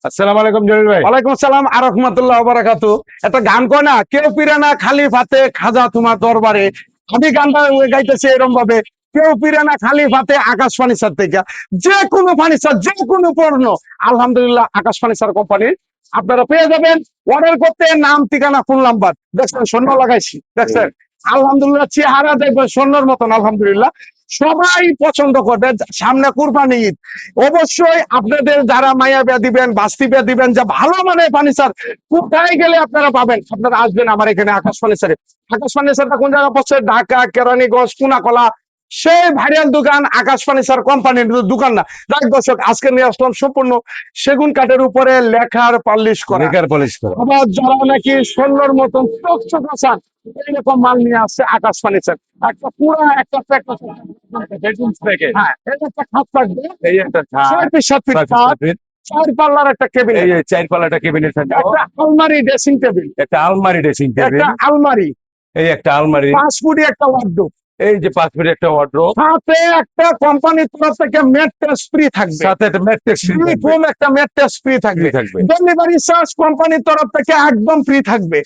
আসসালামু আলাইকুম জলিল ভাই। ওয়ালাইকুম আসসালাম আর রাহমাতুল্লাহ ওয়া বারাকাতু। একটা গান কয় না, কেউ ফিরে না খালি হাতে খাজা তোমার দরবারে। আমি গানটা গাইতেছি এরকম ভাবে, কেউ ফিরে না খালি হাতে আকাশ ফার্নিচার থেকে। যে কোনো ফার্নিচার, যে কোনো পণ্য আলহামদুলিল্লাহ আকাশ ফার্নিচার কোম্পানির আপনারা পেয়ে যাবেন। অর্ডার করতে নাম, ঠিকানা, ফোন নাম্বার। দেখছেন স্বর্ণ লাগাইছি, দেখছেন আলহামদুলিল্লাহ চেহারা দেখবেন স্বর্ণের মতন আলহামদুলিল্লাহ। সবাই পছন্দ করবে। সামনে কুরবানি ঈদ, অবশ্যই আপনাদের যারা মায়া বিয়া দিবেন, বাস্তি বিয়া দিবেন, যা ভালো মানের ফার্নিচার কোথায় গেলে আপনারা পাবেন, আপনারা আসবেন আমার এখানে আকাশ ফার্নিচারে। আকাশ ফার্নিচারটা কোন জায়গা পড়ছে? ঢাকা, কেরানীগঞ্জ, কুনাকলা। সেই ভাইরাল দোকান আকাশ ফার্নিচার কোম্পানির দোকান না। যাই দর্শক, আজকে নিয়ে আসলাম সম্পূর্ণ সেগুন কাঠের উপরে লেখার পালিশ করা। লেখার পলিশ করা। আবার যারা নাকি স্বর্ণের মতন চকচক চান, এইরকম মাল নিয়ে আসছে আকাশ ফার্নিচার। একটা পুরা একটা হ্যাঁ, এটা একটা খাট থাকবে, এই একটা ছয় ফিট 7 ফিট খাট, 4 পাল্লার একটা কেবিনেট, এই চার পাল্লাটা কেবিনেট থাকবে, একটা আলমারি ড্রেসিং টেবিল, একটা আলমারি ড্রেসিং টেবিল, একটা আলমারি, এই একটা আলমারি, 5 ফুটি একটা ওয়ার্ডরোব, এই যে 5 ফিট একটা ওয়ার্ড্রোব, সাথে একটা কোম্পানির তরফ থেকে ম্যাট্রেস ফ্রি থাকবে, সাথে একটা ম্যাট্রেস ফোম একটা ম্যাট্রেস ফ্রি থাকবে, থাকবে। ডেলিভারি চার্জ কোম্পানির তরফ থেকে একদম ফ্রি থাকবে।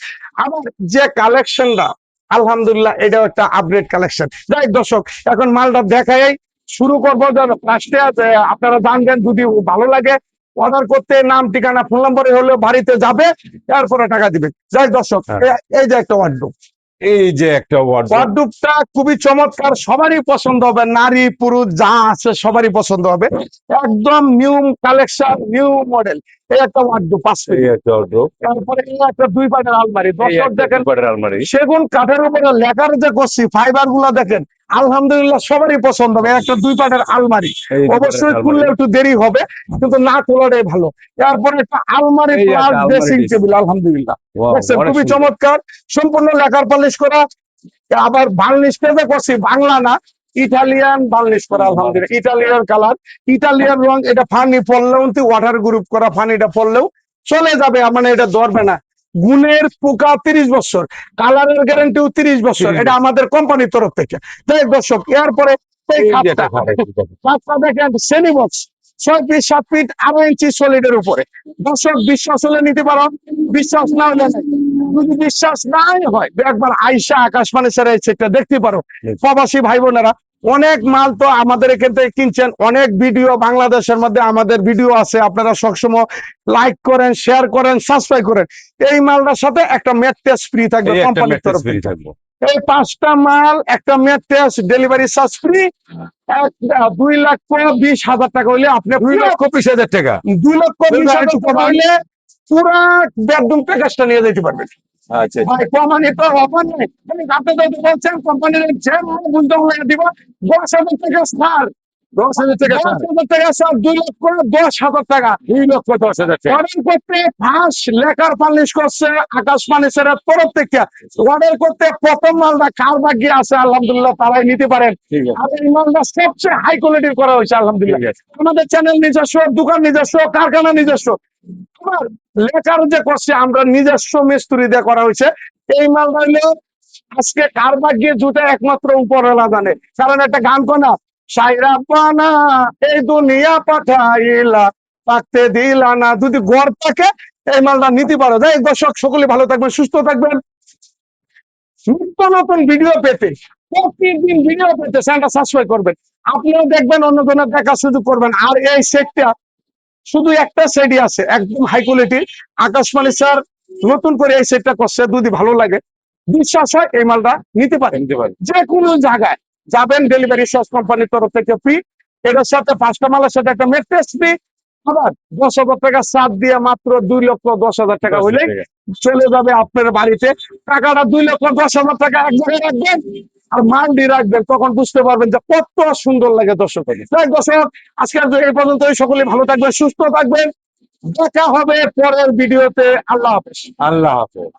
আবার যে কালেকশনটা আলহামদুলিল্লাহ এটাও একটা আপডেট কালেকশন। যাই দর্শক, এখন মালটা দেখাই শুরু করবো। ফার্স্টে আপনারা জানবেন, যদি ভালো লাগে অর্ডার করতে নাম, ঠিকানা, ফোন নম্বরে হলেও বাড়িতে যাবে, এরপরে টাকা দিবে। যাই দর্শক, এই যে একটা ওয়ার্ডরোব, এই যে একটা ওয়ার্ড্রোব, ওয়ার্ডরোবটা খুবই চমৎকার, সবারই পছন্দ হবে, নারী পুরুষ যা আছে সবারই পছন্দ হবে। একদম নিউ কালেকশন, নিউ মডেল। এই একটা ওয়ার্ডরোব 5 এই ফিট। একটা ওয়ার্ড্রোব, তারপরে এই একটা 2 পাটের আলমারি। এই দর্শক একটা দেখেন দুপাটের আলমারি, সেগুন কাঠের উপরে লেখার যে করছি, ফাইবার গুলা দেখেন আলহামদুলিল্লাহ সবারই পছন্দ হবে। একটা 2 পাটের আলমারি, এই দুপাটের অবশ্যই আলমারি, খুললে একটু দেরি হবে, কিন্তু না খোলাটাই ভালো। তারপরে একটা আলমারি এই প্লাস একটা আলমারি ড্রেসিং ড্রেসিং, টেবিল আলহামদুলিল্লাহ। ওয়াও দেখছেন অনেক খুবই সুন্দর। চমৎকার, সম্পূর্ণ লেখার পালিশ করা। আবার বার্নিশ পেজে করছি, বাংলা না ইটালিয়ান বার্নিশ করা আলহামদুলিল্লাহ, ইটালিয়ান কালার, ইটালিয়ান রং। এটা ফানি পড়লেও, ওয়াটার গ্রুপ করা ফানিটা পড়লেও চলে যাবে, মানে এটা ধরবে না। গুণের পোকা 30 বছর, কালারের গ্যারান্টিও 30 বছর, এটা আমাদের কোম্পানির তরফ থেকে। তাই দর্শক, এরপরে এই এই যে খাটটা, একটা খাট, খাটটা দেখেন সেমি বক্স, 6 ফিট 7 ফিট 18 ইঞ্চি সলিডের উপরে। দর্শক বিশ্বাস হলে নিতে পারো, বিশ্বাস না হলে নাই। যদি বিশ্বাস নাই হয় একবার আইসা আকাশ ফার্নিচারে সেটা দেখতে পারো। প্রবাসী ভাই বোনেরা অনেক মাল তো আমাদের এখান থেকে কিনছেন, অনেক ভিডিও বাংলাদেশের মধ্যে আমাদের ভিডিও আছে, আপনারা সবসময় লাইক করেন, শেয়ার করেন, সাবস্ক্রাইব করেন। এই মালটার সাথে একটা ম্যাট্রেস ফ্রি থাকবে এই একটা কোম্পানির ম্যাট্রেস তরফ ফ্রি থেকে। থাকবে। এই 5টা মাল, একটা ম্যাট্রেস, ডেলিভারি চার্জ ফ্রি। 2,20,000 টাকা হইলে আপনি 2,20,000 টাকা, 2,20,000 টাকা হইলে পুরা বেডরুম প্যাকেজটা নিয়ে যেতে পারবেন। আচ্ছা ভাই কোম্পানি তো অফার নেই, আপনি যদি বলছেন কোম্পানির যে বুঝতে হলে দিব 10,000 টাকা ছাড়। 10,000 টাকা ছাড়, 10,000 টাকা ছাড়, 2,10,000 টাকা। 2,10,000 টাকা। অর্ডার করতে ফার্স্ট লেখার পালিশ করছে আকাশ ফার্নিচারের তরফ থেকে। অর্ডার করতে প্রথম মালটা কার ভাগ্যে আছে আলহামদুলিল্লাহ তারাই নিতে পারেন। ঠিক আছে, আর এই মালটা সবচেয়ে হাই কোয়ালিটির করা হয়েছে আলহামদুলিল্লাহ। ঠিক আছে। আমাদের চ্যানেল নিজস্ব, দোকান নিজস্ব, কারখানা নিজস্ব। আমার লেখার যে করছে আমরা নিজস্ব মিস্ত্রি দিয়ে করা হয়েছে। এই মালটা হইলো আজকে কার ভাগ্যে জুটে একমাত্র উপরওয়ালা জানে। কারণ একটা গান কোনা, সাইরা পানা এই দুনিয়া পাঠাইলা থাকতে দিলা না, যদি গড় থাকে এই মালটা নিতে পারো। যাই দর্শক, সকলে ভালো থাকবেন, সুস্থ থাকবেন। নিত্য নতুন ভিডিও পেতে, প্রতিদিন ভিডিও পেতে চ্যানেলটা সাবস্ক্রাইব করবেন। আপনিও দেখবেন, অন্যজনের দেখার সুযোগ করবেন। আর এই সেটটা শুধু একটা সেটই আছে একদম হাই কোয়ালিটি, আকাশ ফার্নিচার নতুন করে এই সেটটা করছে। যদি ভালো লাগে, বিশ্বাস হয়, এই মালটা নিতে পারেন। যে কোনো জায়গায় যাবেন, ডেলিভারি চার্জ কোম্পানির তরফ থেকে ফ্রি। এটার সাথে 5টা মালের সাথে একটা ম্যাট্রেস ফ্রি। আবার 10,000 টাকা চাপ দিয়ে মাত্র 2,10,000 টাকা হইলে চলে যাবে আপনার বাড়িতে। টাকাটা 2,10,000 টাকা এক জায়গায় রাখবেন আর মান্ডি রাখবেন, তখন বুঝতে পারবেন যে কত সুন্দর লাগে। দর্শক, তাই দর্শক আজকে এই পর্যন্ত, সকলে ভালো থাকবেন, সুস্থ থাকবেন। দেখা হবে পরের ভিডিওতে। আল্লাহ হাফেজ। আল্লাহ হাফেজ।